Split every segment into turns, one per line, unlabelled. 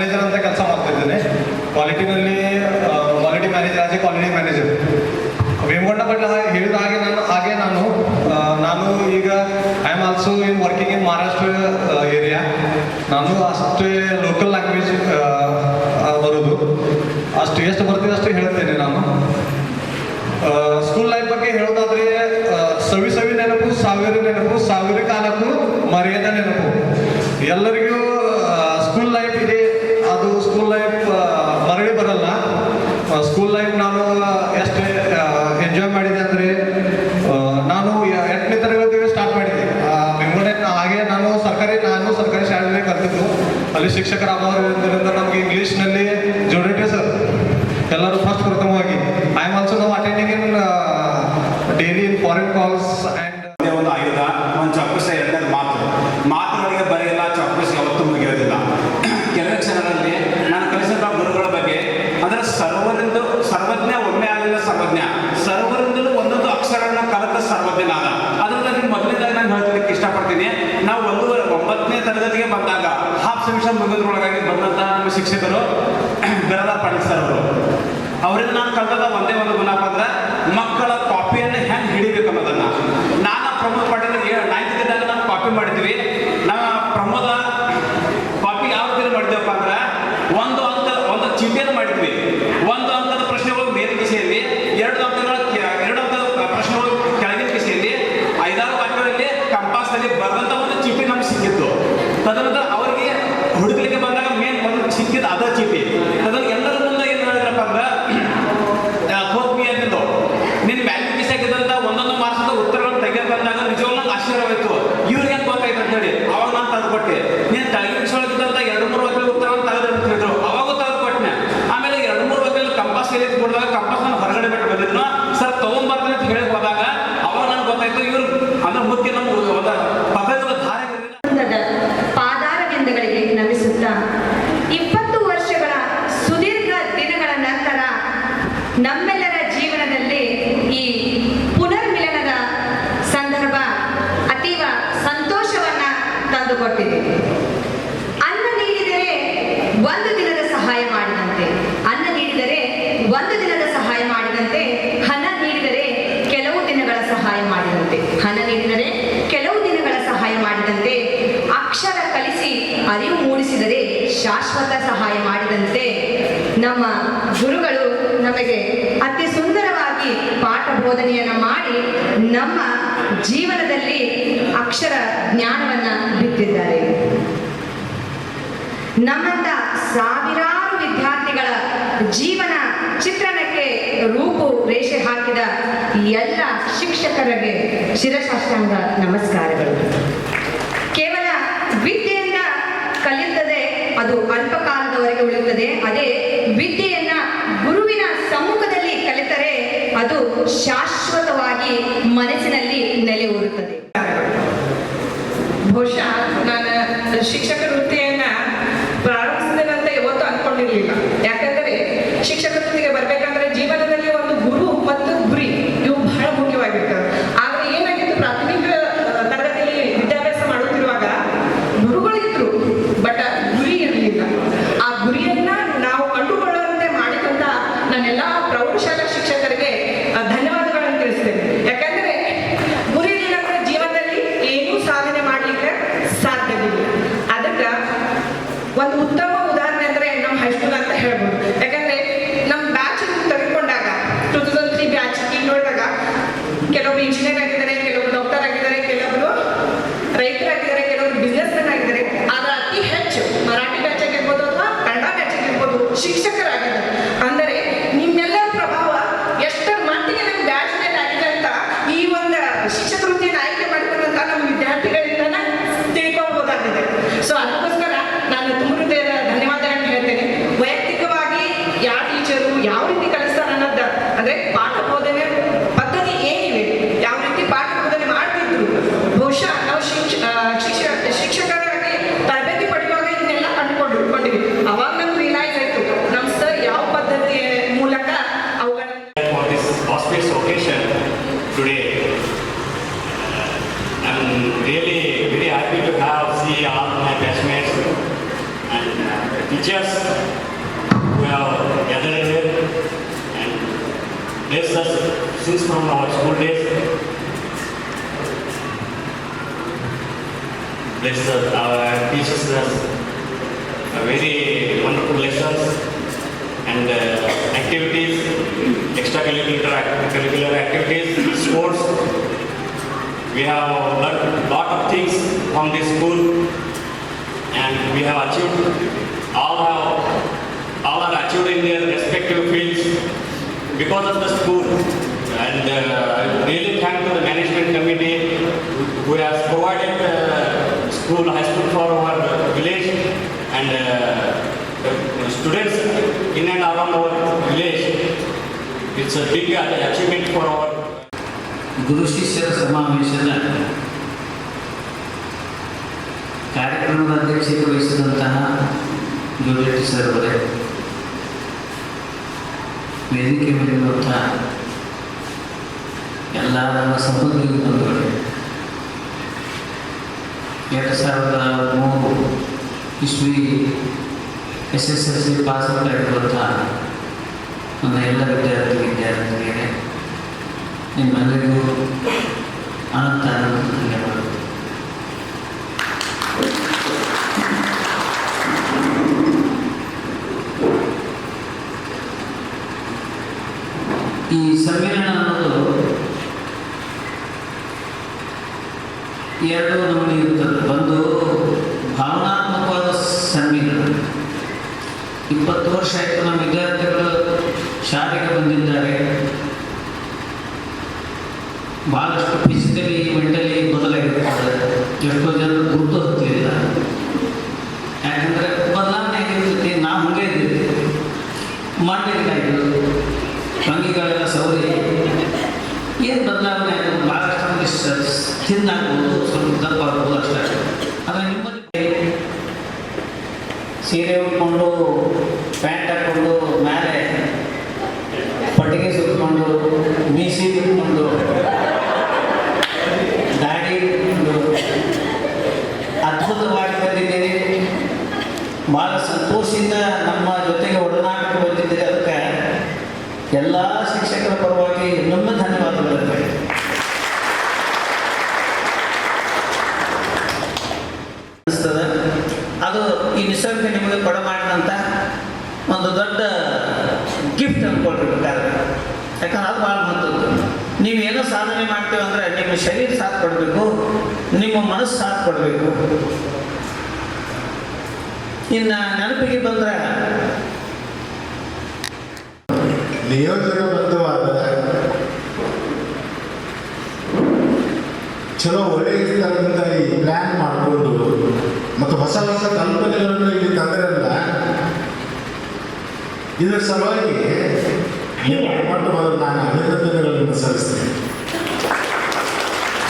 Manager ಅಂತ ಕೆಲಸ ಮಾಡ್ತಿದ್ದೇನೆ. ಕ್ವಾಲಿಟಿನಲ್ಲಿ quality manager as a quality manager. ವೇಮಗೊಂಡ ಭಟ್ ಹೇಳಿದ ಹಾಗೆ ನಾನು ಈಗ I am also in working in Maharashtra area. ನಾನು ಅಷ್ಟೇ ಲೋಕಲ್ ಲ್ಯಾಂಗ್ವೇಜ್ ಬರೋದು, ಅಷ್ಟು ಎಷ್ಟು ಬರ್ತಿದೆ ಅಷ್ಟು ಹೇಳ್ತೇನೆ. ನಾನು ಸ್ಕೂಲ್ ಲೈಫ್ ಬಗ್ಗೆ ಹೇಳೋದಾದ್ರೆ ಸವಿ ನೆನಪು, ಸಾವಿರ ಕಾಲಕ್ಕೂ ಮರ್ಯಾದ ನೆನಪು. ಎಲ್ಲರಿಗೂ ಸ್ಕೂಲ್ ಲೈಫ್ ಇದೆ, ಅದು ಸ್ಕೂಲ್ ಲೈಫ್ ಮರಳಿ ಬರಲ್ಲ. ಸ್ಕೂಲ್ ಲೈಫ್ ನಾನು ಎಷ್ಟು ಎಂಜಾಯ್ ಮಾಡಿದೆ ಅಂದರೆ, ನಾನು 8ನೇ ತರಗತಿಗೆ ಸ್ಟಾರ್ಟ್ ಮಾಡಿದ್ದೆ ಬೆಂಗಳೂರಿನ. ಹಾಗೆ ನಾನು ಸರ್ಕಾರಿ ಶಾಲೆಯಲ್ಲಿ ಕಲಿತಿದ್ದು. ಅಲ್ಲಿ ಶಿಕ್ಷಕರ ಅಭಾವದಿಂದ ನಮಗೆ ಇಂಗ್ಲೀಷ್ನಲ್ಲಿ ಜೋಡಿಟ್ರೆ ಸರ್ ಎಲ್ಲರೂ ಫಸ್ಟ್ ಪ್ರಥಮವಾಗಿ. ಐ ಆಮ್ ಆಲ್ಸೋ ನಾವು attending in daily in foreign calls and
ಒಂದು ಆಯುಧ, ಒಂದು ಚೌಕಸ, ಎರಡನೇದು ಮಾತುಗಳಿಗೆ ಬರೆಯಲ್ಲ, ಚೌಕಸ ಯಾವತ್ತೂ ಮುಗಿಯೋದಿಲ್ಲ. ಕೆಲವೇ ಕ್ಷಣಗಳಲ್ಲಿ ನಾನು ಕಲಿಸಿದ ಗುರುಗಳ ಬಗ್ಗೆ ಅಂದರೆ ಸರ್ವಜ್ಞ ಒಮ್ಮೆ ಆಗಲಿಲ್ಲ ಸರ್ವರಿಂದಲೂ ಒಂದೊಂದು ಅಕ್ಷರಗಳನ್ನ ಕಲಿತ ಸರ್ವಜ್ಞನಾದ. ಅದರಲ್ಲಿ ಮೊದಲನೇದಾಗಿ ನಾನು ಹೇಳ್ತಿದ್ದಕ್ಕೆ ಇಷ್ಟಪಡ್ತೀನಿ. ನಾವು 9ನೇ ತರಗತಿಗೆ ಬಂದಾಗ ಹಾಫ್ ಸೆಮಿಸ್ಟರ್ ಮುಗಿದ್ರೊಳಗಾಗಿ ಬಂದಂಥ ನಮ್ಮ ಶಿಕ್ಷಕರು ಬಿರದಾರ್ ಪಾಟೀಲ್ ಸರ್ ಅವರು. ಅವರಿಂದ ನಾನು ಕಲಿತದ ಒಂದೇ ಒಂದು ಗುಣಪ ಅಂದ್ರೆ ಮಕ್ಕಳ ಕಾಪಿಯನ್ನು ಹೆಂಗೆ ಹಿಡಿಬೇಕು ಅನ್ನೋದನ್ನ. ನಾನು ಪ್ರಮೋದ್ ಪಾಟೀಲ್ 9th ಇದ್ದಾಗ ನಾವು ಕಾಪಿ ಮಾಡಿದ್ವಿ. ನಾವು ಪ್ರಮೋದ ಕಾಪಿ ಯಾವ ರೀತಿ ಮಾಡಿದ್ದೇವಪ್ಪ ಅಂದ್ರೆ ಒಂದು ಚೀಟಿಯನ್ನು ಮಾಡಿದ್ವಿ. 1 ಅಂಕದ ಪ್ರಶ್ನೆಗಳು ಮೇಲಿನ ಕಿಸೆಯಲ್ಲಿ, 2 ಅಂಕದ ಪ್ರಶ್ನೆಗಳು ಕೆಳಗಿನ ಕಿಸೆಯಲ್ಲಿ, 5-6 ವಾಕ್ಯಗಳಲ್ಲಿ ಕಂಪಾಸ್ನಲ್ಲಿ ಬರೆದಂಥ ಒಂದು ಚೀಟಿ ನಮ್ಗೆ ಸಿಕ್ಕಿತ್ತು. ತದನಂತರ ಅವರಿಗೆ ಹುಡುಗಲಿಕ್ಕೆ ಬಂದಾಗ ಮೇನ್ ಒಂದು ಸಿಕ್ಕಿದ್ದು ಅದ ಚೀಟಿ. ಅದನ್ನು ಎಲ್ಲರ ಮುಂದೆ ಏನು ಹೇಳಿದ್ರಪ್ಪ ಅಂದ್ರೆ ಹೋಗ್ಬಿ ಅಂತಿದ್ದು. ನಿನ್ನ ವ್ಯಾಲ್ಯೂ ಕಿಸಾಕಿದ್ದಂಥ ಒಂದೊಂದು ಮಾರ್ಕ್ಸದ ಉತ್ತರಗಳನ್ನು ತೆಗೆದು ಬಂದಾಗ ನಿಜವಾಗ್ಲೂ ನಂಗೆ ಆಶ್ಚರ್ಯವಾಯಿತು. ಇವ್ರಿಗೆ ಹೆಂಗೆ ಗೊತ್ತಾಯ್ತು ಅಂತೇಳಿ ಅವಾಗ ನಾನು ತೆಗೆದುಕೊಟ್ಟೆ. ನೀನು ತೆಗೆದು ಕಿಸೊಳಗಿದ್ದಂಥ 2-3 ವಾಕ್ಯದ ಉತ್ತರವನ್ನು ತೆಗೆದಿದ್ರು. ಅವಾಗ ತೆಗೆದುಕೊಟ್ಟೆ. ಆಮೇಲೆ 2-3 ವಾಕ್ಯದಲ್ಲಿ ಕಂಪಾಸ್ ಏರಿದು ಕೊಡಿದಾಗ ಕಂಪಾಸ್ ನಾನು ಹೊರಗಡೆ ಬಿಟ್ಟು ಬಂದಿದ್ದು. ಸರ್ ತೊಗೊಂಬರ್ತೀನಿ ಅಂತ ಹೇಳಿ ಹೋದಾಗ ಅವಾಗ ನನಗೆ ಗೊತ್ತಾಯ್ತು ಇವ್ರು ಅಂದ್ರೆ ಮುಖ್ಯ ನಮ್ಮ ಪದಗಳ ಧಾರೆ
ಪಾದಾರವಿಂದಗಳಿಗೆ ನಮಿಸುತ್ತಾ 20 ವರ್ಷಗಳ ಸುದೀರ್ಘ ದಿನಗಳ ನಂತರ ನಮ್ಮೆಲ್ಲರ ಜೀವನದಲ್ಲಿ ಈ ಪುನರ್ಮಿಲನದ ಸಂದರ್ಭ ಅತೀವ ಸಂತೋಷವನ್ನ ತಂದುಕೊಟ್ಟಿದೆ. ಅನ್ನ ನೀಡಿದರೆ 1 ದಿನದ ಸಹಾಯ ಮಾಡಿದಂತೆ, ಹಣ ನೀಡಿದರೆ ಕೆಲವು ದಿನಗಳ ಸಹಾಯ ಮಾಡಿದಂತೆ, ಅಕ್ಷರ ಕಲಿಸಿ ಅರಿವು ಮೂಡಿಸಿದರೆ ಶಾಶ್ವತ ಸಹಾಯ ಮಾಡಿದಂತೆ ನಮ್ಮ ಗುರುಗಳು ನಮಗೆ ಅತಿ ಸುಂದರವಾಗಿ ಪಾಠ ಬೋಧನೆಯನ್ನು ಮಾಡಿ ನಮ್ಮ ಜೀವನದಲ್ಲಿ ಅಕ್ಷರ ಜ್ಞಾನವನ್ನ ಬಿತ್ತಿದ್ದಾರೆ. ನಮ್ಮಂತ ಸಾವಿರಾರು ವಿದ್ಯಾರ್ಥಿಗಳ ಜೀವನ ಚಿತ್ರಣಕ್ಕೆ ರೂಪುರೇಷೆ ಹಾಕಿದ ಎಲ್ಲ ಶಿಕ್ಷಕರಿಗೆ ಶಿರಸಾಷ್ಟಾಂಗ ನಮಸ್ಕಾರಗಳು. ಕೇವಲ ವಿದ್ಯೆಯಿಂದ ಕಲಿಯುತ್ತದೆ, ಅದು ಅಲ್ಪ ಕಾಲದವರೆಗೆ ಉಳಿಯುತ್ತದೆ. ಅದೇ ವಿದ್ಯೆಯನ್ನ ಗುರುವಿನ ಸಮ್ಮುಖದಲ್ಲಿ ಕಲಿತರೆ ಅದು ಶಾಶ್ವತವಾಗಿ ಮನಸ್ಸಿನಲ್ಲಿ ನೆಲೆ ಊರುತ್ತದೆ.
ಬಹುಶಃ ನಾನು ಶಿಕ್ಷಕ ವೃತ್ತಿಯನ್ನ ಪ್ರಾರಂಭಿಸಿದಂತ ಯಾವತ್ತೂ ಅನ್ಕೊಂಡಿರ್ಲಿಲ್ಲ. ಯಾಕಂದ್ರೆ ಶಿಕ್ಷಕ ವೃತ್ತಿಗೆ ಬರ್ಬೇಕಂದ್ರೆ ಜೀವನದಲ್ಲಿ ಒಂದು ಗುರು ಮತ್ತು ಗುರಿ ಇವು ಬಹಳ ಮುಖ್ಯವಾಗಿರ್ತವೆ. ಆದ್ರೆ ಏನಾಗಿತ್ತು, ಪ್ರಾಥಮಿಕ ತರಗತಿಯಲ್ಲಿ ವಿದ್ಯಾಭ್ಯಾಸ ಮಾಡುತ್ತಿರುವಾಗ ಗುರುಗಳಿದ್ರು, ಬಟ್ ಗುರಿ ಇರಲಿಲ್ಲ. ಆ ಗುರಿಯನ್ನ ನಾವು ಕಂಡುಕೊಳ್ಳುವಂತೆ ಮಾಡಿದಂತ ನಾನೆಲ್ಲ ಪ್ರೌಢಶಾಲಾ ಶಿಕ್ಷಕರಿಗೆ ಧನ್ಯವಾದಗಳನ್ನು ತಿಳಿಸ್ತೇನೆ. ಯಾಕಂದ್ರೆ ಗುರಿ ಇಲ್ಲಂದ್ರೆ ಜೀವನದಲ್ಲಿ ಏನೂ ಸಾಧನೆ ಮಾಡ್ಲಿಕ್ಕೆ ಸಾಧ್ಯವಿಲ್ಲ. ಅದಕ್ಕೆ ಒಂದು ಉತ್ತಮ ಉದಾಹರಣೆ ಅಂದ್ರೆ ನಮ್ಮ ಹೈಸ್ಕೂಲ್ ಅಂತ ಹೇಳ್ಬೋದು. ಯಾಕಂದ್ರೆ ನಮ್ಮ ಬ್ಯಾಚ್ ತೆಗೆದುಕೊಂಡಾಗ 2003 ಬ್ಯಾಚ್ ಈಗ ನೋಡಿದಾಗ ಕೆಲವೊಬ್ರು ಇಂಜಿನಿಯರ್ ಆಗಿದ್ದಾರೆ, ಕೆಲವರು ಡಾಕ್ಟರ್ ಆಗಿದ್ದಾರೆ, ಕೆಲವರು ರೈತರಾಗಿದ್ದಾರೆ, ಕೆಲವರು ಬಿಸ್ನೆಸ್ ಮ್ಯಾನ್ ಆಗಿದ್ದಾರೆ. ಆದ್ರೆ ಅತಿ ಹೆಚ್ಚು ಮರಾಠಿ ಬ್ಯಾಚ್ ಆಗಿರ್ಬೋದು ಅಥವಾ ಕನ್ನಡ ಬ್ಯಾಚ್ ಆಗಿರ್ಬೋದು ಶಿಕ್ಷಕರಾಗಿದ್ದಾರೆ. ಅಂದರೆ ನಿಮ್ಮೆಲ್ಲರ ಪ್ರಭಾವ ಎಷ್ಟರ ಮಟ್ಟಿಗೆ ನಮ್ಮ ಬ್ಯಾಚ್ ಮೇಲೆ ಆಗಿದೆ ಅಂತ ಈ ಒಂದು ಶಿಕ್ಷಕ ವೃತ್ತಿಯನ್ನು ಆಯ್ಕೆ ಮಾಡಿಕೊಂಡಂತ ನಮ್ಮ ವಿದ್ಯಾರ್ಥಿಗಳಿಂದ ತಿಳ್ಕೊಳ್ಬೋದಾಗಿದೆ. ಸೊ ಅದಕ್ಕೋಸ್ಕರ ನಾನು ತುಂಬ ಹೃದಯದ
teachers who have gathered here and blessed us since from our school days. Blessed us, our teachers us very wonderful lessons and activities, extracurricular activities, sports. We have learned a lot of things from this school, and we have achieved all are achieved in their respective fields because of the school. And I really thank to the management committee who has provided school, high school for our village and students in and around our village. It's a big achievement for our
ಗುರು ಶಿಷ್ಯರ ಸಮಾವೇಶದ ಕಾರ್ಯಕ್ರಮದ ಅಧ್ಯಕ್ಷತೆ ವಹಿಸಿದಂತಹ ಜೋಡೆಟ್ಟಿ sir ಅವರೇ, ವೇದಿಕೆ ಮೇಲಿರುವಂತಹ ಎಲ್ಲ ನಮ್ಮ ಸಂಬಂಧಿಗಳು ಬಂದವರೇ, 2003 ಇಸ್ವಿ SSLC ಪಾಸ್ ಔಟ್ ಆಗಿರುವಂತಹ ನನ್ನ ಎಲ್ಲ ವಿದ್ಯಾರ್ಥಿನಿಯರೇ, ನಿಮ್ಮೆಲ್ಲರಿಗೂ ಅನಂತ ಧನ್ಯವಾದಗಳು. ಈ ಸಮ್ಮೇಳನ ಅನ್ನೋದು ಎರಡು ನಮೂನೆ ಇರ್ತದೆ. ಒಂದು ಭಾವನಾತ್ಮಕವಾದ ಸಮ್ಮೇಳನ. 20 ವರ್ಷ ಆಯಿತು ನಮ್ಮ ವಿದ್ಯಾರ್ಥಿಗಳು ಶಾಲೆಗೆ ಬಂದಿದ್ದಾರೆ. ಭಾಳಷ್ಟು ಫಿಸಿಕಲಿ ಮೆಂಟಲಿ ಬದಲಾಗಿರ್ತಾರೆ. ಎಷ್ಟೋ ಜನರು ಗುರುತು ಹತ್ತಲಿಲ್ಲ. ಯಾಕಂದರೆ ಬದಲಾವಣೆ ಆಗಿರ್ತೈತಿ. ನಾವು ಹಂಗೆ ಇದ್ದಿರ್ತೀವಿ. ಮಣ್ಣಿಗಾಯಿತು, ಅಂಗಿಗಳೆಲ್ಲ ಸೌರಿ, ಏನು ಬದಲಾವಣೆ ಆಗೋದು ಭಾಳಷ್ಟು ನಮಗೆ ತಿನ್ನಾಗ್ಬೋದು, ಸ್ವಲ್ಪ ದಪ್ಪ ಆಗ್ಬೋದು ಅಷ್ಟೇ. ಆದರೆ ನಿಮ್ಮಲ್ಲಿ ಸೀರೆ ಉಟ್ಕೊಂಡು, ಪ್ಯಾಂಟ್ ಹಾಕ್ಕೊಂಡು, ಮೇಲೆ ಪಟ್ಟಿಗೆ ಸುತ್ಕೊಂಡು, ಮೀಸಿ ಬಿಟ್ಕೊಂಡು, ದಾಡಿ ಬಿಟ್ಕೊಂಡು ಅದ್ಭುತವಾಗಿ ಬಂದಿದ್ದೀರಿ. ಭಾಳ ಸಂತೋಷದಿಂದ ನಮ್ಮ ಜೊತೆಗೆ ಒಡನಾಟಕ್ಕೆ ಬಂದಿದ್ದೀರಿ. ಅದಕ್ಕೆ ಎಲ್ಲ ಶಿಕ್ಷಕರ ಪರವಾಗಿ ಇನ್ನೊಮ್ಮೆ ಧನ್ಯವಾದಗಳಿರ್ತವೆ. ಅನಿಸ್ತದೆ ಅದು ಈ ನಿಸರ್ಗ ನಿಮಗೆ ಕೊಡ ಮಾಡಿದಂಥ ಒಂದು ದೊಡ್ಡ ಗಿಫ್ಟ್ ಅಂದ್ಕೊಳ್ಬೇಕಾದ್ರೆ. ಯಾಕಂದ್ರೆ ಅದು ಭಾಳ ಮಹತ್ವದ್ದು. ನೀವೇನೋ ಸಾಧನೆ ಮಾಡ್ತೀವಿ ಅಂದರೆ ನಿಮ್ಮ ಶರೀರ ಸಾಥ್ ಕೊಡಬೇಕು, ನಿಮ್ಮ ಮನಸ್ಸು ಸಾಥ್ ಕೊಡಬೇಕು. ಇನ್ನು ನೆನಪಿಗೆ ಬಂದರೆ
ನಿಯೋಜನಬದ್ಧವಾದ ಚಲೋ ಒಳ್ಳೆಯ ಸ್ಥಳದಿಂದ ಈ ಪ್ಲ್ಯಾನ್ ಮಾಡಿಕೊಂಡು ಮತ್ತು ಹೊಸ ಹೊಸ ಕಲ್ಪನೆಗಳನ್ನು ಇಲ್ಲಿ ತಂದಿರಲ್ಲ. ಇದರ ಸಲುವಾಗಿ ಮೊಟ್ಟ ಮೊದಲು ನಾನು ಅಭಿನಂದನೆಗಳನ್ನು ಸಲ್ಲಿಸ್ತೇನೆ.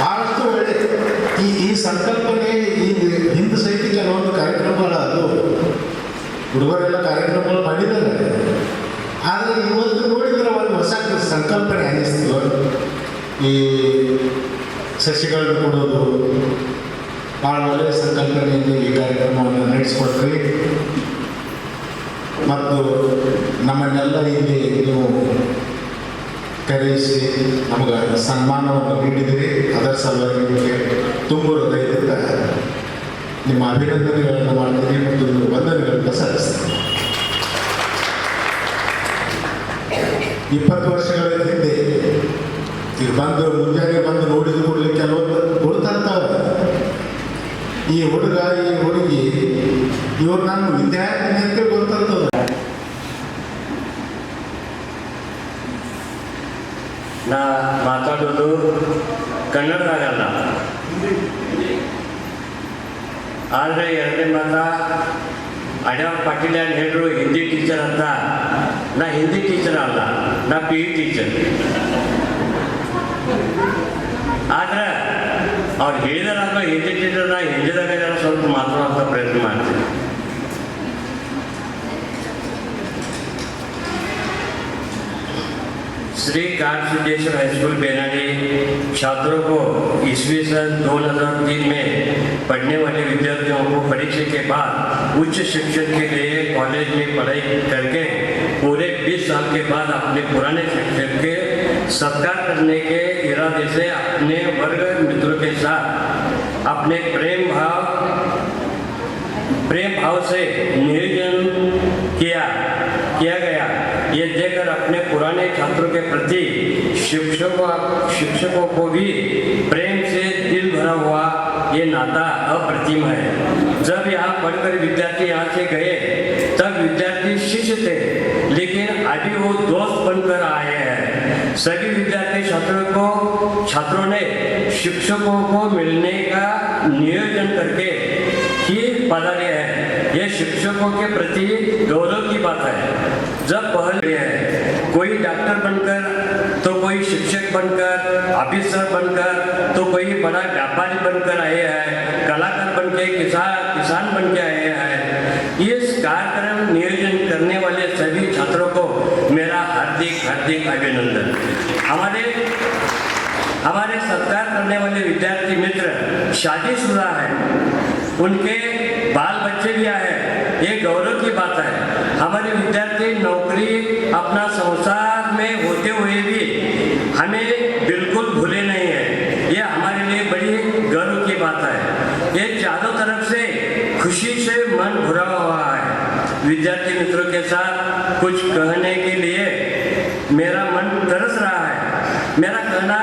ಭಾಳಷ್ಟು ಒಳ್ಳೆ ಈ ಸಂಕಲ್ಪನೆ ಈ ಹಿಂದೆ ಸಹಿತ ಕೆಲವೊಂದು ಕಾರ್ಯಕ್ರಮಗಳು ಅದು ಹುಡುಗರೆಲ್ಲ ಕಾರ್ಯಕ್ರಮಗಳು ಮಾಡಿದ್ದಾರೆ. ಆದರೆ ಇವತ್ತು ನೋಡಿದರೆ ಒಂದು ಹೊಸ ಸಂಕಲ್ಪನೆ ಅನ್ನಿಸ್ತು. ಈ ಸಸಿಗಳನ್ನು ಕೊಡೋದು ಭಾಳ ಒಳ್ಳೆಯ ಸಂಕಲ್ಪನೆಯಿಂದ ಈ ಕಾರ್ಯಕ್ರಮವನ್ನು ನಡೆಸಿಕೊಡ್ತೀವಿ. ಮತ್ತು ನಮ್ಮನ್ನೆಲ್ಲ ಇಲ್ಲಿ ನೀವು ಕರೆಯಿಸಿ ನಮಗೆ ಸನ್ಮಾನವನ್ನು ನೀಡಿದಿರಿ. ಅದರ ಸಲುವಾಗಿ ನಿಮಗೆ ತುಂಬ ಹೃದಯದಿಂದ ನಿಮ್ಮ ಅಭಿನಂದನೆಗಳನ್ನು ಮಾಡ್ತೀನಿ ಮತ್ತು ವಂದನೆಗಳನ್ನು ಸಲ್ಲಿಸ್ತೀನಿ. 20 ವರ್ಷಗಳ ಹಿಂದೆ ಈಗ ಬಂದು ಮುಂಜಾನೆ ಬಂದು ನೋಡಿದ ಕೂಡಲೇ ಕೆಲವೊಂದು ಗುರುತಂತವ್ರೆ. ಈ ಹುಡುಗ ಈ ಹುಡುಗಿ ಇವ್ರು ನಮ್ಮ ವಿದ್ಯಾರ್ಥಿ ಅಂತ ಗೊತ್ತಂತದ.
ನಾ ಮಾತಾಡೋದು ಕನ್ನಡದಾಗಲ್ಲ, ಆದರೆ ಎರಡನೇ ಮಾತ ಅಡ್ಯಾವ್ ಪಾಟೀಲ್ ಏನು ಹೇಳಿದ್ರು ಹಿಂದಿ ಟೀಚರ್ ಅಂತ. ನಾ ಹಿಂದಿ ಟೀಚರ್ ಅಲ್ಲ, ನಾ PE ಟೀಚರ್. ಆದರೆ ಅವ್ರು ಹೇಳಿದಾರಲ್ಲ ಹಿಂದಿ ಟೀಚರ್, ನಾ ಹಿಂದಿದಾಗ ಸ್ವಲ್ಪ ಮಾತಾಡುವಂಥ ಪ್ರಯತ್ನ ಮಾಡ್ತೀನಿ.
श्री काटसिद्धेश्वर हाई स्कूल बेनाडी छात्रों को ईस्वी सन 2003 में पढ़ने वाले विद्यार्थियों को परीक्षा के बाद उच्च शिक्षण के लिए कॉलेज में पढ़ाई करके पूरे 20 साल के बाद अपने पुराने शिक्षक के सत्कार करने के इरादे से अपने वर्ग मित्रों के साथ अपने प्रेम भाव से नियोजन किया गया। ये देखकर अपने पुराने छात्रों के प्रति शिक्षकों को भी प्रेम से दिल भरा हुआ ये नाता अप्रतिम है। जब यहाँ पढ़कर विद्यार्थी यहाँ से गए तब विद्यार्थी शिष्य थे, लेकिन अभी वो दोस्त बनकर आए हैं। सभी विद्यार्थी छात्रों ने शिक्षकों को मिलने का नियोजन करके ही पधारे हैं। ये शिक्षकों के प्रति गौरव की बात है। जब पहल है कोई डॉक्टर बनकर, तो कोई शिक्षक बनकर, ऑफिसर बनकर, तो कोई बड़ा व्यापारी बनकर आए हैं, कलाकार बनके, किसान बनके आए हैं। इस कार्यक्रम नियोजन करने वाले सभी छात्रों को मेरा हार्दिक अभिनंदन। हमारे सत्कार करने वाले विद्यार्थी मित्र शादीशुदा है, उनके बाल बच्चे भी आए, ये गौरव की बात है। हमारे विद्यार्थी नौकरी अपना संसार में होते हुए भी हमें बिल्कुल भूले नहीं है, ये हमारे लिए बड़ी गर्व की बात है। ये चारों तरफ से खुशी से मन भरा हुआ है। विद्यार्थी मित्रों के साथ कुछ कहने के लिए मेरा मन तरस रहा है। मेरा कहना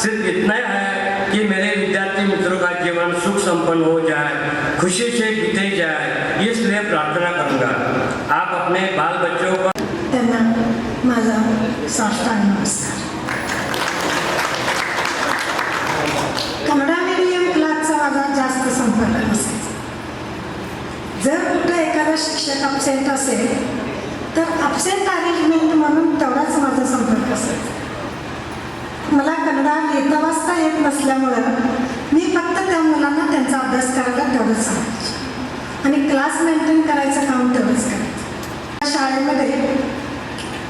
सिर्फ इतना है कि मेरे विद्यार्थी मित्रों का जीवन सुख संपन्न हो जाए, खुशी से बीते जाए, इसलिए प्रार्थना करूंगा। आप अपने बाल बच्चों को
त्यांना माझा साष्टांग नमस्कार। कन्नडा मीडियम क्लासचा माझा जास्त संपर्क नसायचा। जर कुठं एखादा शिक्षक अब्सेंट असेल तर अब्सेंट अरेंजमेंट म्हणून तेवढाच माझा संपर्क असायचा। मला कन्नडा लिहिता वाचता येत नसल्यामुळं मी फक्त त्या मुलांना त्यांचा अभ्यास करायला तेवढंच सांगायचे आणि क्लास मेंटेन करायचं काम तेवढंच करायचं। शाळेमध्ये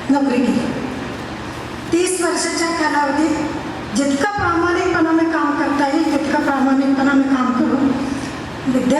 नोकरी केली। 30 वर्षाच्या कालावधीत जितकं प्रामाणिकपणाने काम करता येईल तितकं प्रामाणिकपणाने काम करून विद्यार्थी